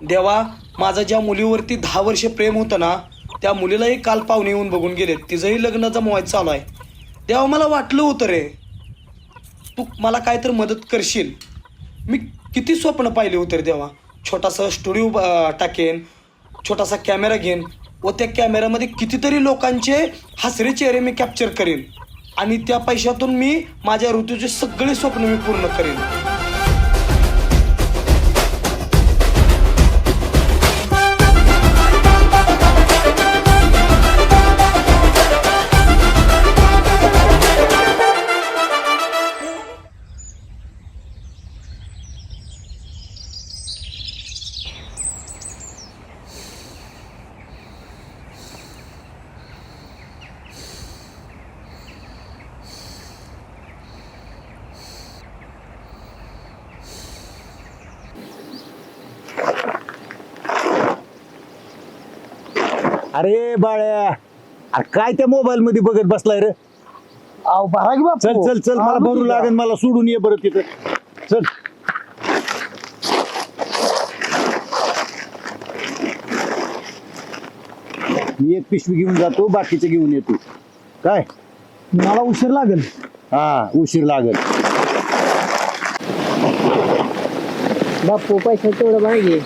देवा, माझं ज्या मुलीवरती 10 वर्ष प्रेम होतं ना, त्या मुलीलाही काल पाहुणे येऊन बघून गेले. तिचंही लग्न जमवायचं चालू आहे. देवा, मला वाटलं होतं रे, तू मला काय तर मदत करशील. मी किती स्वप्न पाहिले होते रे देवा. छोटासा स्टुडिओ टाकेन, छोटासा कॅमेरा घेईन व त्या कॅमेऱ्यामध्ये कितीतरी लोकांचे हसरे चेहरे मी कॅप्चर करेन आणि त्या पैशातून मी माझ्या ऋतूचे सगळे स्वप्न मी पूर्ण करेन. अरे बाळ्या, अरे काय त्या मोबाईल मध्ये बघत बसलाय रे? अहो भरा की बापू. चल चल चल, मला भरू लागेल, मला सोडून ये बरं तिथं. चल. मी एक पिशवी घेऊन जातो, बाकीचे घेऊन येतो. काय मला उशीर लागेल. हा, उशीर लागेल. बापू पैसे तेवढं पाहिजे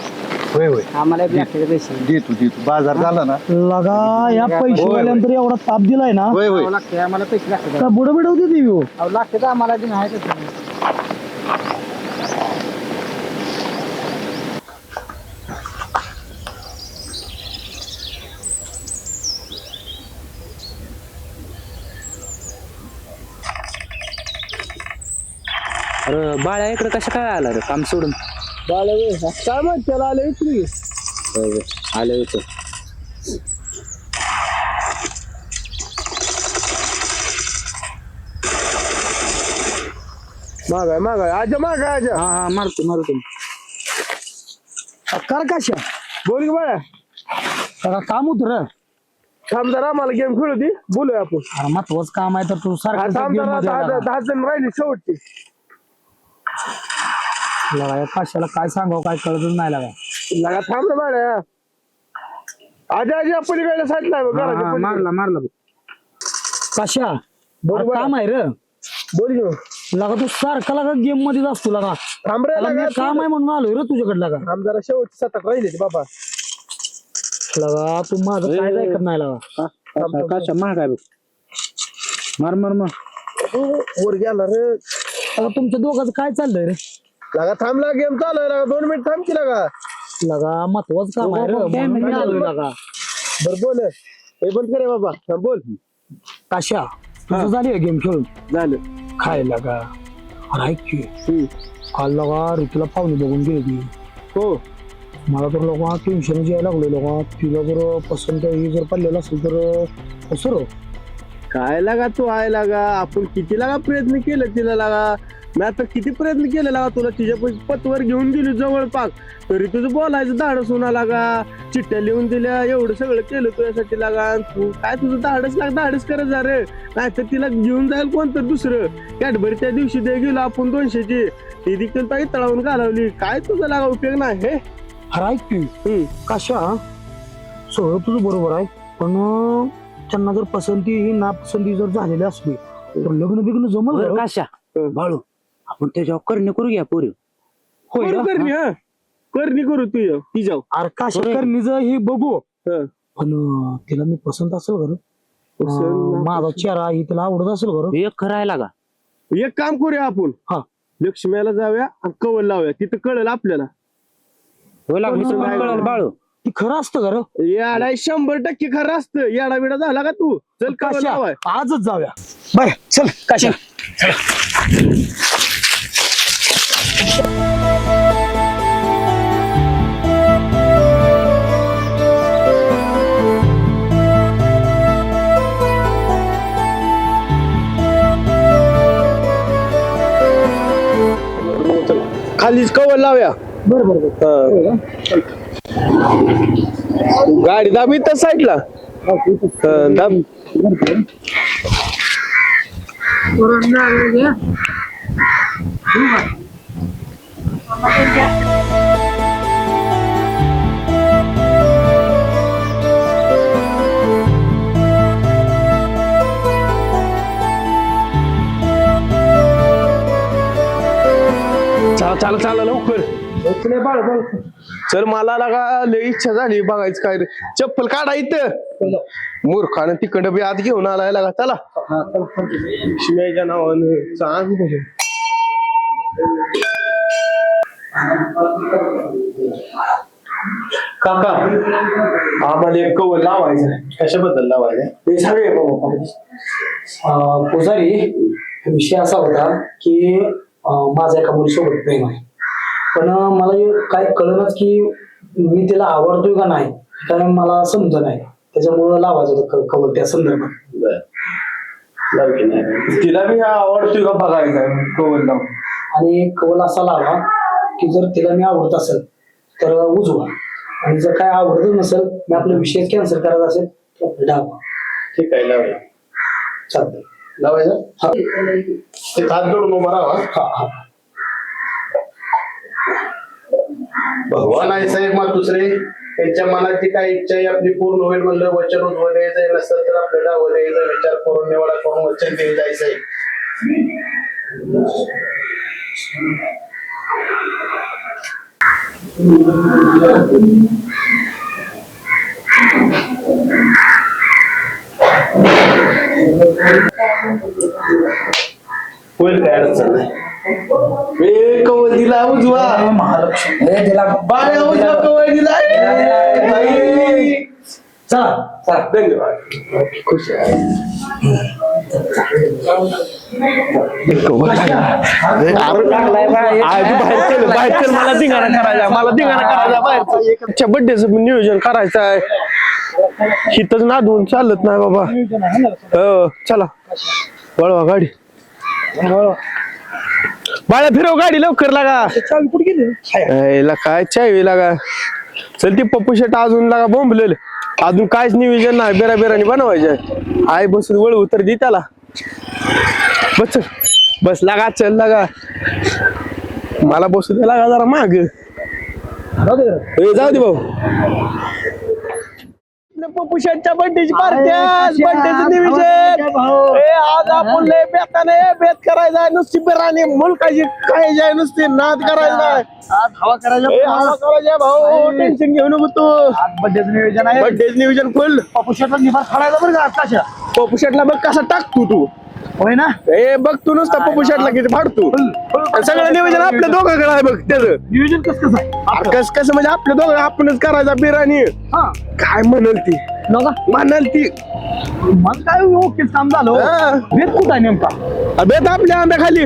होय होय, आम्हाला लागते पैसे. देतो देतो. बाजार झाला ना. लगा या पैशावाल्यानंतर एवढा ताप दिलाय ना, होय होय. लागते आम्हाला पैसे लागतात. का बुड बिडवते ती हो. अहो लागते तर आम्हाला जे आहे तसं. अरे बाळ्या इकडे कसं काय आला रे काम सोडून? काय मग त्याला आले इकडे. आलं होतं. मागाय आजा मागाय आजा. हा हा, मारतो. कर कशा बोल की बाळा, सगळं काम होत रे. थांब जरा मला गेम खेळू दे, बोलूया आपण. अरे महत्वाचं काम आहे तर तू सारखं थांब जरा, 10 जण राहिले शेवटचे. कशाला काय सांगावं काय कळतच नाही लागा. लगा थांब ना बाळा. आजा पलीकडल्या साईडला आहे बघ, घराच्या पलीकडे. मारला कशा बरोबर. अरे काम आहे रे. बोल की लगा तू सारखा लगा गेम मध्येच असतो लगा. थांब रे त्याला मी लगा, काम आहे म्हणून आलोय रे तुझ्याकडे लगा. थांब जरा, शेवटचे 7 राहिले बाबा. लगा तू माझं काय ऐकत नाही लगा. कशा महाग बघ. मार वर गेला रे. लगा तुमच्या दोघांचं काय चाललंय रे? लगा थांबला, गेम चालू आहे लगा. 2 मिनिट थांब की लगा. लगा महत्वाचं काम आहे रे म्हणून मी आलोय लगा. बर बोल, हे बंद करे बाबा. हा, बोल. कशा तुझं झाली गेम खेळून झालं. काय लगा. अरे ऐक की, काल लगा ऋतूला पाहुणे बघून गेली. हो, मला तर लोक टेन्शन यायला लागले. लोक तिला जर पसंत ही जर पडलेलं असेल तर कसं काय लागा तू आहे लागा. आपण किती लागा प्रयत्न केले तिला लागा. मी आता किती प्रयत्न केले लागा तुला तिच्या पतवर घेऊन गेली जवळपास, तरी तुझं बोलायचं धाडस होणार लागा. चिठ्ठ्या लिहून दिल्या, एवढं सगळं केलं तुझ्यासाठी लागा. तू काय तुझं धाडस करत जा रे. नाहीतर तिला घेऊन जाईल कोणतं दुसरं. कॅडबरी त्या दिवशी ते गेलो आपण 200ची, ती देखील ताई तळावून घालवली. काय तुझा लागा उपयोग नाही हे. अरे ऐक की कशा, सगळं तुझं बरोबर आहे, पण त्यांना जर पसंती ही नापसंती जर झालेली असली तर लग्न बिग्न जमल का? कशा बाळू, आपण त्याच्यावर करणे करू घ्या पोरी. होय ना? करणी करू तू ती जाऊ. अरे कशा कर निज हे बघू, पण तिला मी पसंत असेल घर. माझा चेहरा ही तिला आवडत असेल घर. एक करायला लागा. एक काम करूया आपण, हा लक्ष्मीला जाऊया आणि कवल लावूया, तिथं कळेल आपल्याला. कळलं बाळू. ती खरं असतं घर. याडा 100% खरं असतं. याडा बिडा झाला का तू? चल कवल कशा लावाय. आजच जाऊया. बर चल कशा. खालीच कवल लावूया. बरोबर गाडी दाबी त्या साईडला. दाब. चला चला लवकर चल मला लागा लय इच्छा झाली बघायचं काय रे चप्पल काढा इथं मूर्खानं तिकडं बी आत घेऊन आलाय लागा चला शिवायच्या नावानं सांग बघू. काका आम्हाला एक कवर लावायचं कशाबद्दल लावायचं ते सगळे पुजारी विषय असा होता की माझा एका मुलीसोबत प्रेम आहे पण मला हे काय कळलंच की मी तिला आवडतोय का नाही कारण मला समज नाही त्याच्यामुळं लावायचं होतं कवर त्या संदर्भात. तिला बी आवडतोय का बघायचं कवर लावून आणि कवल असा लावा की जर तिला मी आवडत असेल तर उजवा आणि जर काय आवडत नसेल मी आपला विषय कॅन्सल करायचा असेल तर डावा. ठीक आहे लावूया चालतंय. लावायचं ते हात जोडून उभा राहा. भगवान आहे साहेब मग दुसरे त्यांच्या मनात जी काही इच्छा आहे आपली पूर्ण होईल म्हणलं वचन उद्भव द्यायचं नसेल तर आपलं डावं द्यायचं विचार करून निवडा करून वचन देऊ जायचं आहे. होईल काय अडचण नाही. कवल दिला उजवा बाळ्या उजवा कवल दिला चला धन्यवाद खुश आहे. मला धिंगाणा करायचा बाहेरच्या बर्थडेचं नियोजन करायचं आहे हिथच नादवून चालत नाही बाबा. हो चला वळवा गाडी बाळा फिरव गाडी लवकर लागा काय चावी लागा चल ती पप्पू शेट अजून लागा बोंबलेल अजून काहीच नियोजन नाही बेरा बेराने बनवायचे आई बसून वळवू तर दे त्याला बस बस लागा चल लागा मला बसू दे लागा जरा माग जाऊ दे भाऊ पप्पू शेटच्या बर्थडेची पार्टी बर्थडेचं नियोजन आज आपण लय बेताने बेत करायचा नुसती बिराणी मुलकाची खायची नुसती नाद करायचा हवा करायचा भाऊ टेन्शन घेऊ नको तू बर्थडेचं नियोजन आहे बर्थडेचं नियोजन फुल पप्पू शेटला निभार काढायचा बरं का कशा पप्पू शेटला बघ कसा टाकतो तू होय ना ए बघ तू नुसता पप्पू शेटला किती फाडतो आणि सगळं नियोजन आपल्या दोघांकडे आहे बघ त्याचं नियोजन कसं आहे कसं म्हणजे आपल्या दोघं आपणच करायचा बिराणी काय म्हणाल ती म्हणाल ती मग काय ओके काम झालं बेत कुठं आहे नेमका बेत आपल्या आंब्या खाली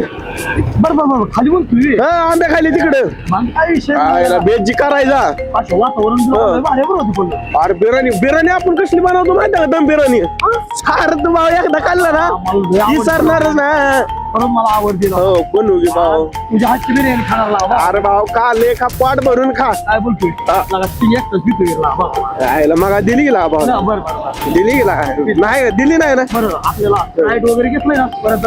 बरं खाली बोलतोय आंब्या खाली तिकडे मग काय विषय बेत जी करायचा वातावरण भारी होतं पण अरे बिर्याणी बिर्याणी आपण कसली बनवतो माहिती का दम बिर्याणी अरे तू भाऊ एकदा खाल्ला ना विसरणारच ना म्हणून मला आवडते हो कोण होगी भाऊ तुझ्या हातची बिर्याणी खाणार लावा अरे भाऊ का ले खा पोट भरून खा काय बोलतोय एकटाच आयला मग दिली गेला भाऊ बरं दिली गेला नाही दिली नाही ना बरं आपल्याला लाईट वगैरे घेतलंय ना परत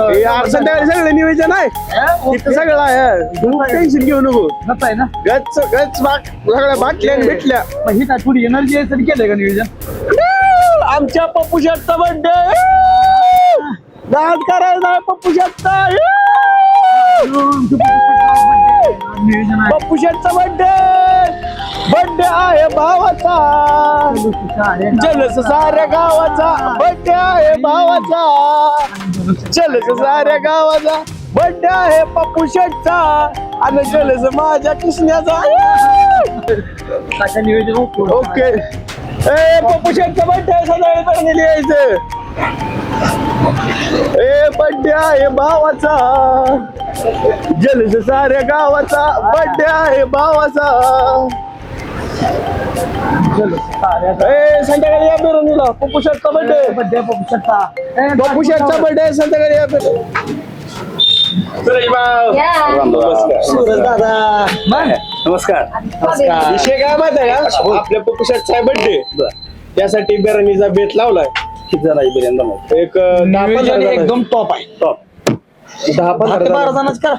संध्याकाळी सगळं नियोजन आहे तिथं सगळं आहे टेन्शन घेऊ नको कसं आहे ना गच गच सगळ्या बाटल्या भेटल्या मग ही काय थोडी एनर्जी यायसाठी केलंय का नियोजन आमच्या पप्पू शेटचा बर्थडे नाद करायचा पप्पू शेटचा पप्पू शेटचा बर्थडे आहे भावाचा जलस साऱ्या गावाचा बर्थडे आहे भावाचा जलस साऱ्या गावाचा बर्थडे आहे पप्पू शेटचा आणि जलस माझ्या कृष्णाचा नियोजन ओके ए पप्पू शेटचा बर्थडे सगळे चांगली यायचं ए बर्थडे आहे भावाचा जलस साऱ्या गावाचा बर्थडे आहे भावाचा ए संध्याकाळी या बिर्याणीला पप्पू शेटचा बर्थडे पप्पू शेटचा बर्थडे संध्याकाळी या सूरज दादा नमस्कार विषय काय माहिती आहे का आपल्या पप्पू शेटचा बर्थडे त्यासाठी बिर्याणीचा बेत लावलाय किती जणांची बिर्याणी बनवायची एक 10-15 एकदम टॉप आहे टॉप 10-12 जणांच करा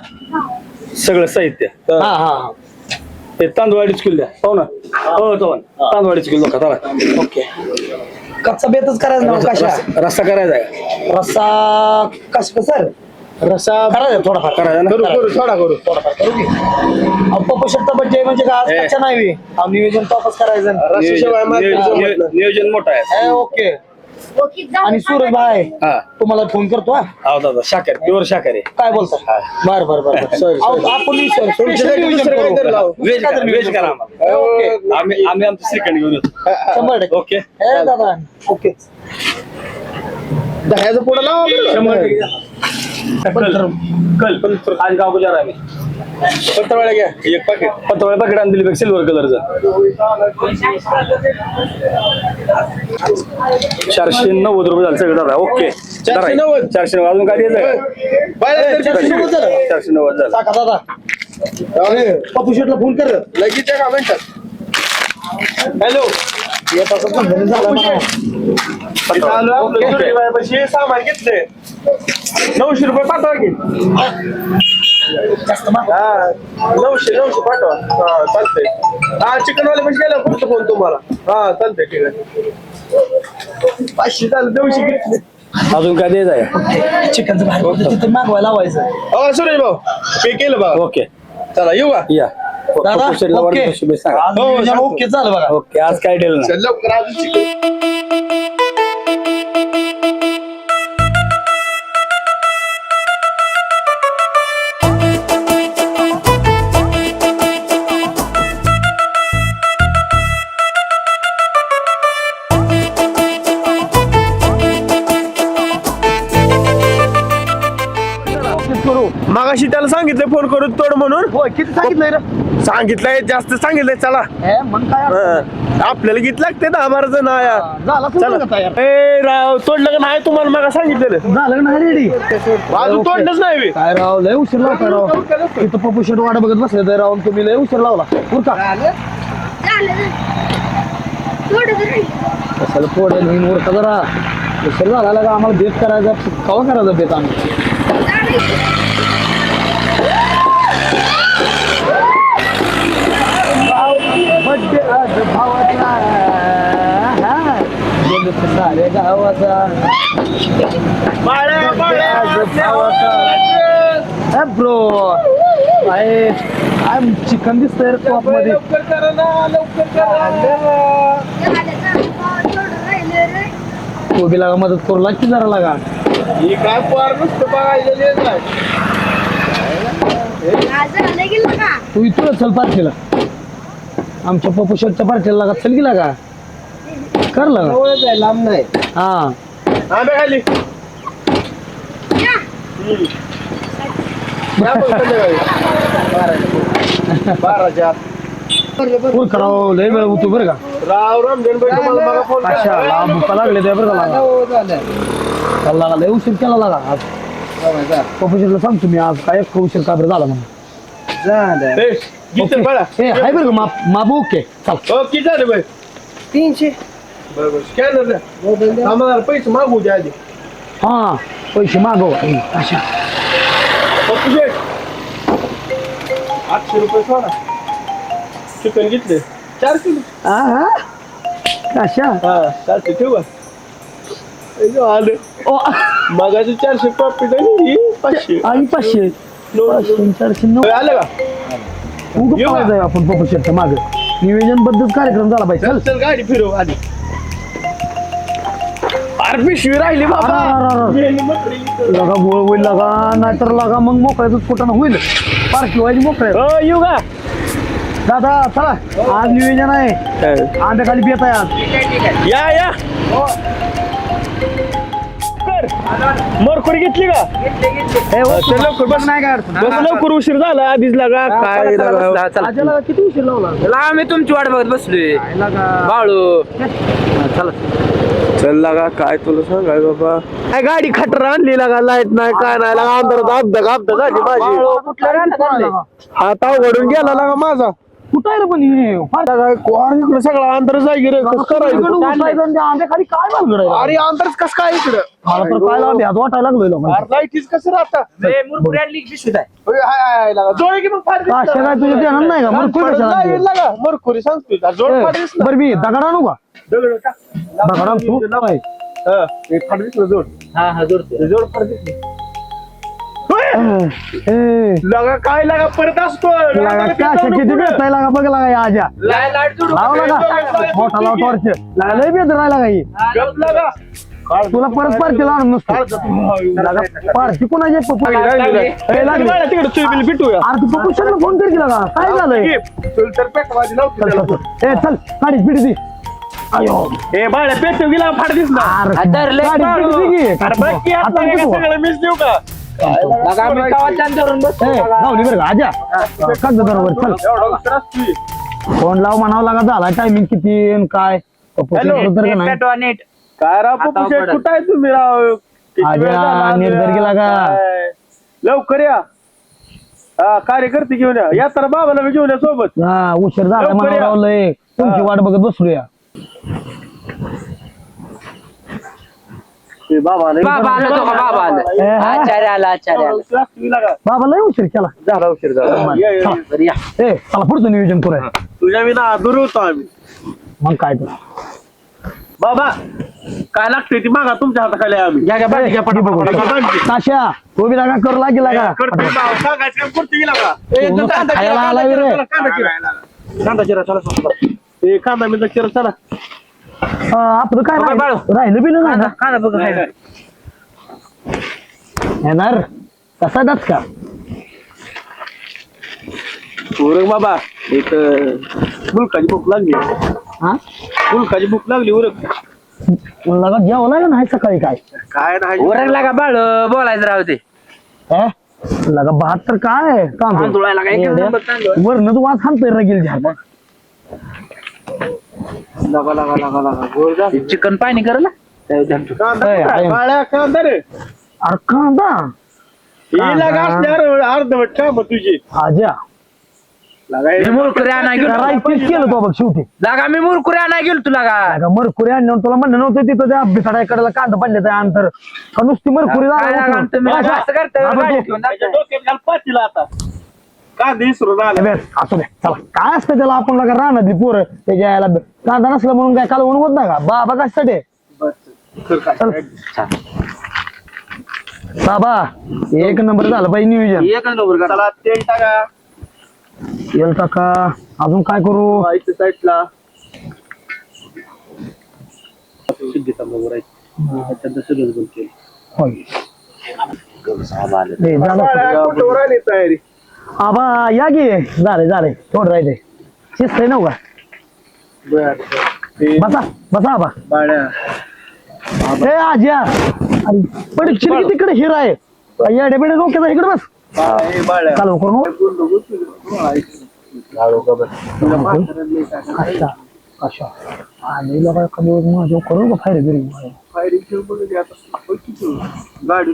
सगळं साहित्य ते तांदूळाडीच किलो द्या पाहू ना हो चव्हाण तांदूळाडीच किलो का चला ओके कच्चा बेतच करायचा ना कशा रस्सा करायचा आहे रस्सा कशा सर रसा करायचं थोडाफार करायचा ना? करू थोडा करू पप्पू शेटचा बड्डे म्हणजे का आज कच्चा नाही बे. नियोजन तोच करायचं रसाशिवाय नियोजन मोठं आहे. ओके आणि सूरज भाई हा तुम्हाला फोन करतो हा. हो दादा शाकाहारी प्युअर शाकाहारी काय बोलता बर बर बर आपण व्हेज करा आम्हाला. ओके आम्ही आमचं श्रीखंड घेऊन येतो. 100% ओके ए दादा ओके दह्याचं पुढं लावा बरं. 100% कल आज गाव गुजार आम्ही पत्रवाळ्या घ्या एक पाकिट पतोळ्या पाकिट आणून दिली सिल्वर कलरचं 490 रुपये झालं सगळं दादा. ओके 490. 490 अजून काय द्यायचं? बाहेर 490 झालं. 490 झालं. टाका दादा पप्पू शेटला फोन कर लगेच एका मिनिटात. हॅलो येत असं पण झालं मला. चालू आपलं सुरेशबाईपाशी सामान घेतलंय 900 रुपये पाठवा की. जास्त महाग. हा 900 पाठवा. हा चालतंय. हा चिकन वाले पैसे गेला फक्त फोन तुम्हाला. हा चालतंय ठीक आहे. 500 झालं 900 घेतले. अजून काय द्यायचं आहे? चिकनचं बाहेर होतं तिथे मागवायला लावायचं हो सुरेश भाऊ पे केलं बा. ओके चला येऊ का. या दादा पप्पू शेटला ओके वरती शुभेच्छा सांगा. आज नियोजन ओके झालं बघा ओके आज काय डेल नाही. चल लवकर अजून चिकन. मागाशी त्याला सांगितलं फोन करून तोड म्हणून. होय किती सांगितलंय रे सांगितलंय जास्त सांगितलंय. चला मग काय आपल्याला किती लागते 10-12 जण आया. झालं चला तयार ए राव तोडलं का नाही तुम्हाला मागा सांगितलेलं. झालं नाही रेडी अजून तोडलंच नाही बे. काय राव लय उशीर लावता राव इथं पप्पू शेट वाट बघत बसले तर राव तुम्ही लय उशीर लावला उरका कशाला पोडे नाही उरका जरा उशीर झाला का आम्हाला बेत करायचा कवा करायचा बेत आम्ही बड्डे आज भावाचा सारे गावाचा ब्रो आय चिकन दिसतंय टॉप मध्ये तो बी लागा मदत करू लागते जरा लागा ही काय पार नुसतं बघायचं तू इथूनच चल पार्टीला आमच्या पप्पू शेटच्या पार्टीला लागा चल की लागा कर लागा लांब नाही. हा आंबे खाली बाराच्या आत. फोन करावं लय वेळ होतो बरं का राव रमजान भाई तुम्हाला बघा फोन कशाला भुका लागले ते बरं का लागा चल लागा लय उशीर केला लागा आज पप्पू शेटला सांगतो मी आज काय उशीर का बरं झाला म्हणून गीतं बघा. हे हाय बरं का माप ओके चल हो किती झाले बाई 300. बरोबर स्कॅनर द्या आम्हाला पैसे मागू द्या आधी. हा पैसे मागव अशा पप्पू शेट 800 रुपये सोडा. चिकन घेतले 4 किलो. कशा हा 400 ठेवा. आले ओ मगाची 400 प्रॉफिट आहे 500 आणि 500 400 आलं का. येऊ का? जाऊ आपण पप्पू शेटच्या मागे नियोजन बद्दल कार्यक्रम झाला पाहिजे चल चल गाडी फिरव आधी. अरे पिशवी राहिली बाबा. लगा गोळ होईल लगा नाहीतर लगा मग मोकळ्याच कुठं होईल पार्टी व्हायची मोकळ्या हो येऊ का. दादा चला आज नियोजन आहे आंब्याखाली बेत आहे आज या या मरकुरी घेतली का. चल लवकर बस. नाही काय अडचण बस लवकर उशीर झाला आधीच लागा काय लागा. आजी लगा किती उशीर लावला आम्ही तुमची वाट बघत बसलोय बाळू. चला चल लागा काय तुला सांगाय बाबा. काय गाडी खटर आणली लागा लाईट नाही काय नाही लागा अंधारात अपघात झाली माझी. हात अवघडून गेला लागा माझा. कुठं आहे रे पण हे? काय कोण इकडे सगळा अंतर जाय रे कसं इकडं करायचं. उसायचं आणि त्या आंब्याखाली काय भानगड आहे? अरे अंतरच कस काय इकडं. मला तर काय लावा भ्याज वाटायला लागलोय लाईटीच कसं राहतात. जोड की मग फार दिसतं. अशा काय तुझ्या ध्यानात नाही का मरकुरी कशाला आणते? लाईट लागा मरकुरी सांगतोय जोड फार दिसलं. बरं मी दगड आणू का दगड टाक. दगड आण तू हा, एक फार दिसलं जोड. हा जोडते. जोड फार दिसलं. लगा काय लागा परत असतो किती भेटताय लागा बघ लागा या आजा लाव लागा मोठा लाव टॉर्च लय भेट राहिला काही तुला परत पार्टी लावून नसतो पार्टी कोणाची अरे तू पप्पू फोन कर केला का काय झालंय चल गाडी पिढी दी अयो हे बाळ्या पेट गेला फाट दिसला मिस देऊ का आजा कागद बरोबर चल फोन लाव म्हणावं लागा झाला टायमिंग किती आणि काय काय राव पप्पू शेठ कुठं आहे तुम्ही राव किती वेळ झाला? निर्धार केला का लवकर या हा कार्यकर्ते घेऊन या तर बाबाला मी घेऊन या सोबत हा उशीर झाला लवकर म्हणावं या. लावलंय तुमची वाट बघत बसलूया ते बाबा बाबा आला तो का बाबा आला आचार्य आला बाबा लय उशीर केला झाला उशीर झाला ये, ये, ये. बरं या ए चला पुढचं नियोजन करूया तुझ्या विना दूर होतो आम्ही मग काय तर बाबा काय लागते ती मागा तुमच्या हाताखाली आहे आम्ही घ्या घ्या बाटली घ्या पटा पटा पटा. ताशा तो बी लागा करू लागेल लागा करते बाबा, सांगायचं काम करते गेला का ए, तू कांदा खायला चिरा, आलाय रे. कांदा चिरा. कांदा चिरा चला चला ए कांदा मी चिरा चला आपलं काय बाबा, राहिलं राहिलं बिलं नाही ना कांदा बघ नाही, नाही. येणार कसा दात का उरक बाबा एक मुलकाची भूक लागली हा मुलकाची भूक लागली उरक लगा जेवला का नाही सकाळी काय काय नाही ओरडला का बाळ बोलायचं राहू दे लगा 72 काय काम तांदूळाला काय एक नंबर तांदूळ. वरण तू वाज हाणतोय रगेल झाड लगा लगा लगा लगा गोड जा. चिकन पाणी कर ना कांदा ए, कुठं आहे? आहे. काळ्या कांदा रे अरे कांदा ही लगा असल्यावर अर्धवट का मग तुझी आजा मी मुरकुऱ्या आणाय गेलो राईटीच केलं तो बघ शेवटी लागा मी मुरकुऱ्या आणाय गेलो तुला का लगा मरकुरी आणून तुला म्हणलं नव्हतं तिथं त्या बिसाडाकडे कांदा पडले त्या अंतर का नुसती मरकुरी काय लागा आणि तुम्ही झाला असं करताय, आपण गाडीत तो- घेऊन त्याच्या जाताय. डोक्यात घाल पातीला आता कांदा इसरून आला बस, असू दे चला काय असतं त्याला आपण लगा राहणार पोरं त्याच्या यायला कांदा नसला म्हणून काय काल होत नाही का बाबा कशासाठी बाबा एक नंबर झालं पाहिजे नियोजन एक नंबर करा. चला तेल टाका येल टाका अजून काय करू आईच्या साईडला सिद्धीचा बरोबर आहे त्याच्यात सगळं बोल केलं होय. ए, झालं. कुठं राहिली तयारी आबा या की झाले थोडं राहिले शिस्त आहे नव्ह का बर बसा बसा आबा बाळ्या ए आज्या अरे पण चिरकी तिकडे हिरा आहे या डेबिडे डोक्याचा इकडे बस बाळ्या चालू करू अच्छा अच्छा आणि लोक कमी माझ्या करू का फायदे घरी गाडी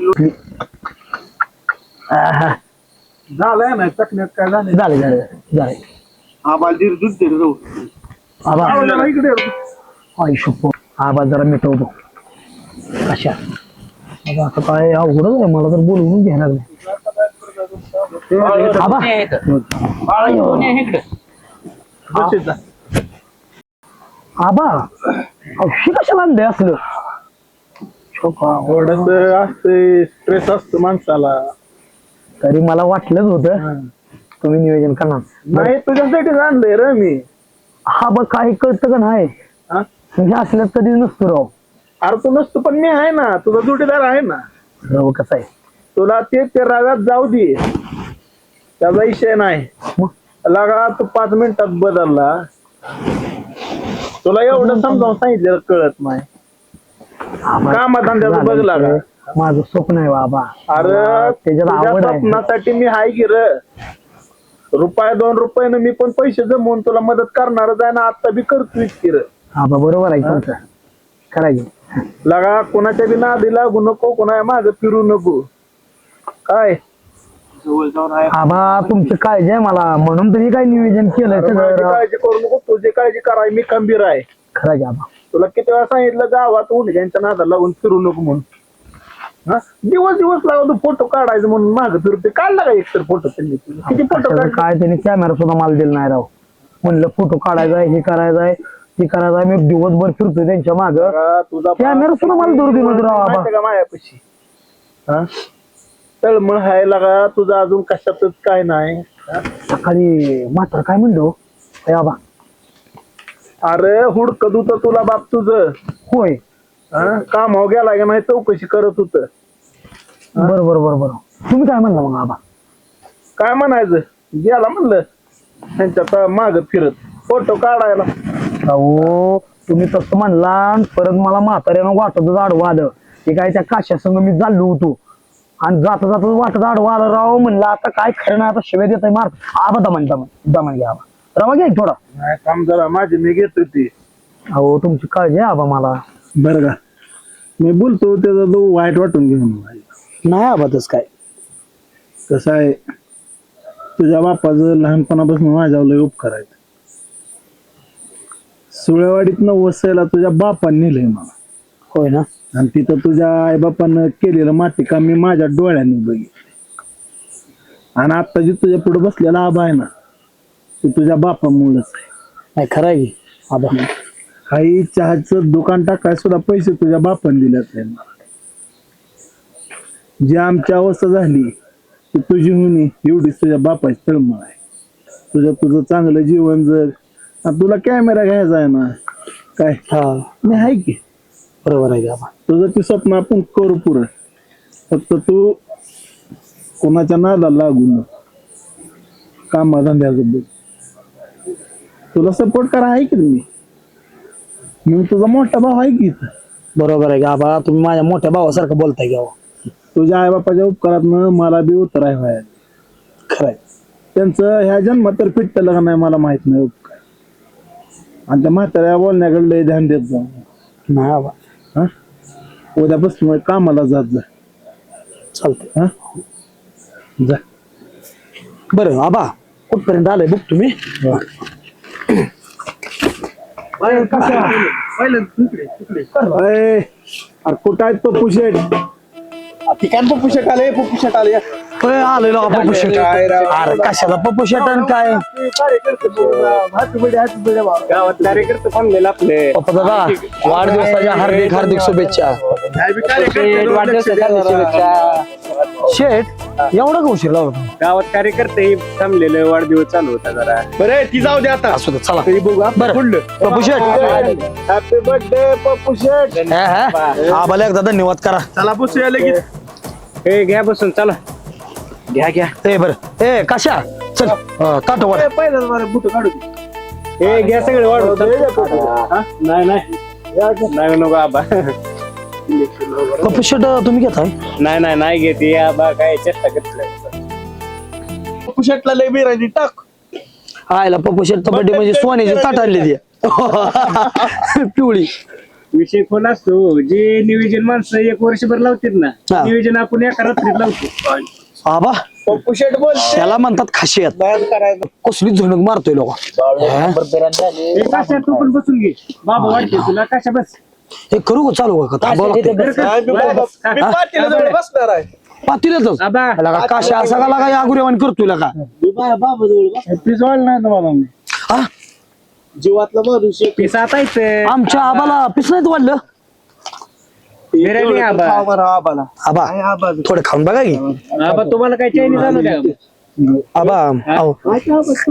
झालंय ना चकण्यात काय झालं झाले आम्हाला दीर दूध दे जाऊ आबा इकडे आयुष्य आबा जरा मिटवतो अशा आता आता काय अवघडच आहे मला तर बोलवून घेणार नाही आबा हे इथं. बाळ घेऊन ये इकडं. आबा औषध कशाला आणलंय असलं थोडस असते स्ट्रेस असतो माणसाला तरी मला वाटलंच होतं तुम्ही नियोजन करणार नाही तुझ्यासाठी आणलंय रे मी हा बघ काही कळतं का नाही हा? म्हणजे असल्यात कधी नसतो राव अरे तू नसतो पण मी आहे ना तुझा जोडीदार आहे ना राव कसं आहे तुला ते राव्यात जाऊ दे त्याचा विषय नाही मग? लगा तू 5 मिनिटात बदलला तुला एवढं समजावून सांगितलं कळत नाही कामाधंद्याचं बघ लागा माझं स्वप्न आहे बाबा अरे त्याच्यात तुझ्या आवड आहे स्वप्नासाठी मी हाय गिर रुपया 2 रुपयानं मी पण पैसे जमवून तुला मदत करणारच आहे ना आता बी करतोय किर आबा बरोबर आहे तुमचं करायचं लगा कोणाच्या बी नादी लागू नको कोणा माझं फिरू नको काय जवळ जाऊन आहे आबा तुमची काळजी आहे मला म्हणून तुम्ही काय नियोजन केलंय माझी सगळं काळजी करू नको तुझी काळजी कराय मी खंबीर आहे खरं आहे आबा तुला किती वेळा सांगितलं गावात उंडक्यांच्या नादाला लागून फिरू नको म्हणून हा दिवस लागतो फोटो काढायचं म्हणून माग फिरते काढला का एकतर फोटो त्यांनी किती फोटो त्याचं काय त्यांनी कॅमेरा सुद्धा मला दिला नाही राव म्हणलं फोटो काढायचा हे करायचंय ते करायचं मी दिवसभर फिरतोय त्यांच्या माग तुझा कॅमेरा सुद्धा मला दूर दिवस राव आबा माहिती का मायापाशी हा तळमळ हाय लागा तुझं अजून कशातच काय नाही. सकाळी मात्र काय म्हणलो ए आबा अरे हुडकत होतं तुला बाप तुझं. होय कामावर गेला का नाही चौकशी करत होत. बरोबर तुम्ही काय म्हणला मग आबा काय म्हणायचं गेला म्हणलं त्यांच्या माग फिरत फोटो काढायला. अहो तुम्ही तसं म्हणला आणि परत मला म्हाताऱ्यानं वाटत आडवं आलं ते काय त्या काश्या संग मी चाललो होतो आणि जाता जाता वाटत आडवं आलं राव म्हणलं आता काय खरं नाही आता शिव्या देत मार आबा दमन घ्या आबा रवा घ्या थोडा. नाही काम जरा माझी मी घेतो ती. अहो तुमची काळजी आहे आबा मला. बरं का मी बोलतो त्याचा तो वाईट वाटून घेऊन नाही आबा तस काय कसं आहे तुझ्या बापाचं लहानपणापासून माझ्यावर लय उपकार आहेत. सुळेवाडीतनं वसायला तुझ्या बापाने नेलंय मला. होय ना आणि तिथं तुझ्या आईबापानं केलेलं माती काम मी माझ्या डोळ्याने बघितलं. आणि आता जे तुझ्या पुढे बसलेला आबा आहे ना ते तुझ्या बापामुळेच आहे. नाही खरं आहे की आबा काही चहाचं दुकान टाकाय सुद्धा पैसे तुझ्या बापाने दिलेत नाही मला. जी आमची अवस्था झाली ती तुझी होणी एवढीच तुझ्या बापाची तळमळ आहे. तुझं चांगलं जीवन जग. आणि तुला कॅमेरा घ्यायचा आहे ना काय हा मी आहे की बरोबर आहे की आबा. तुझं ते स्वप्न आपण करू पुरं. फक्त तू कोणाच्या नादाला लागू नको. कामाधंद्याचं बघ. तुला सपोर्ट करा आहे की मी तुझा मोठा भाऊ आहे की इथं. बरोबर आहे की आबा तुम्ही माझ्या मोठ्या भावासारखं बोलताय की अहो. तुझ्या आईबापाच्या उपकारातनं मला बी उतर आहे व्हायला. खरंय त्यांचं ह्या जन्मात तर फिटलं का नाही मला माहित नाही उपकार. आणि त्या म्हाताऱ्या बोलण्याकडे लय ध्यान देत जाऊ. नाही आबा हा उद्यापासून कामाला जात जा. चालतंय. हा जा. बरं आबा कुठपर्यंत आलंय बघ तुम्ही. अरे कुठं आहेत पप्पू शेठ. ठिकाण पप्पू शेठ आले पप्पू शेठ आले. आलेलो पप्पू शेट. अरे कशाला पप्पू शेट आणि काय गावात कार्यकर्ते थांबलेले आपले. पप्पा दादा वाढदिवसाच्या हार्दिक हार्दिक शुभेच्छा. वाढदिवसाच्या शुभेच्छा. शेठ एवढा का उशीर लावला तुम्ही? गावात कार्यकर्ते थांबलेले वाढदिवस चालू होता जरा. बरं ती जाऊ दे आता. असू दे चला बरं पप्पू शेट हॅपी बर्थडे पप्पू शेठ. आबाला एकदा धन्यवाद करा. चला बसूया लगेच. हे घ्या बसून चला. घ्या ए बरं ए कशा चल ताट वाढ. पहिलं मला बुट काढू. हे घ्या सगळे वाढू. नाही नको आबा. पप्पू शेट तुम्ही घेताय. नाही घेते आबा काय चेष्टा करतोय. पप्पू शेठला लय बिराजी टाक. आयला पप्पू शेटचा बर्थडे म्हणजे सोन्याची ताट आणली ती पिवळी. विषय कोण असतो जे नियोजन माणसं एक वर्षभर लावतात ना हा. नियोजन आपण एका रात्रीत लावतो. आबा पप्पू शेठ बोल. त्याला म्हणतात खासियत. कसली झुणक मारतोय लोक. हे कशा तू पण बसून घे बाबा वाटते तुला कशा बस. हे करू का चालू का थांबावं लागतंय. बसणार आहे. पातीलच आबा काशा असा का लागा आगुरेवान करतोय का पिसवायला नाही तुम्हाला मी. हा जीवातला माणूस एक. पिसा आता इथं. आमच्या आबाला पिस नाही वाढलं. बिर्याणी आबा. आबा थोडं खाऊन बघा की. आबा तुम्हाला काय चायनीज आणू द्या. आबा अहो,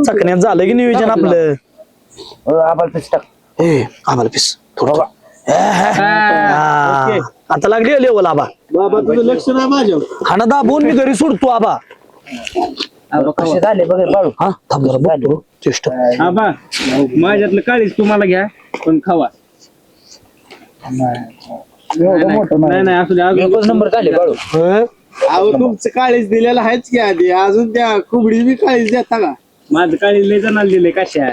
चकण्यात झालं की नियोजन आपलं. आबाला पिस टाक. ए आबाला पिस थोडं हा. आता लागली लेवल आबा. बाबा तुझं लक्ष नाही माझ्यावर. खाना दाबून मी घरी सोडतो आबा. आबा कसे झाले बघ बाळू. हा थांब जरा बघतो चेष्ट. आबा माझ्यातलं काळीच तुम्हाला घ्या पण खावा. नाही असू द्या. एकच नंबर झाले बाळू. अहो तुमचं काळीच दिलेलं आहेच की आधी अजून त्या कुबडी बी काळीच देता का. माझं काळीज लय जणांना दिले कशा.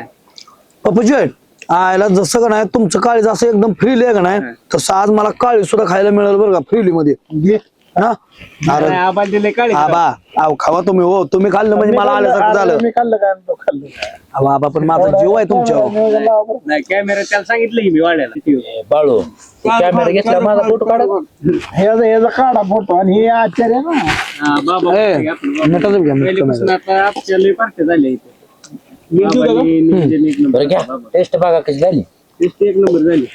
पप्पू शेट आयला जसं का नाही तुमचं काळीज असं एकदम फ्रीली आहे का नाही तसं आज मला काळी सुद्धा खायला मिळेल बरं का फ्रीली मध्ये. हा अरे आबा दिले काळी. आबा अहो खावा तुम्ही हो तुम्ही खाल्लं म्हणजे मला आल्यासारखं झालं. मी खाल्लं काय तो खाल्लं. अहो आबा पण माझा जीव आहे तुमच्यावर. नाही कॅमेरा त्याला सांगितलं की मी वाढायला. बाळू कॅमेरा घेतला माझा फोटो काढ. ह्याचा काढा फोटो. आणि हे आचार्य ना हा, बाबा ए, नटाचं घ्या, पहिल्यापासून आता आपल्या लय पार्ट्या झाल्या इथे. बाबांनी नियोजन एक नंबर. बरं घ्या टेस्ट बघा कशी झाली. टेस्ट एक नंबर झाली.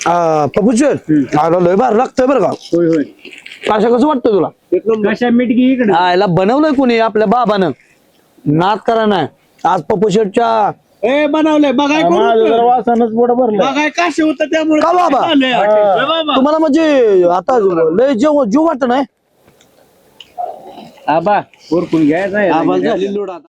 पप्पू शेट आला लय बार लागतंय बरं का. होय कशा कसं वाटतं तुला कशा मिटकी इकडे याला बनवलंय कोणी आपल्या बाबानं नाद करा नाही आज पप्पू शेटच्या ए बनवलंय बघाय माझं जरा वासानच पोट भरलं बघाय काशी होतं त्यामुळे का बाबा? झालंय. ए बाबा. तुम्हाला म्हणजे आता लय जीव वाटत नाही आबा उरकून घ्यायचं आम्हाला झाली लोड आता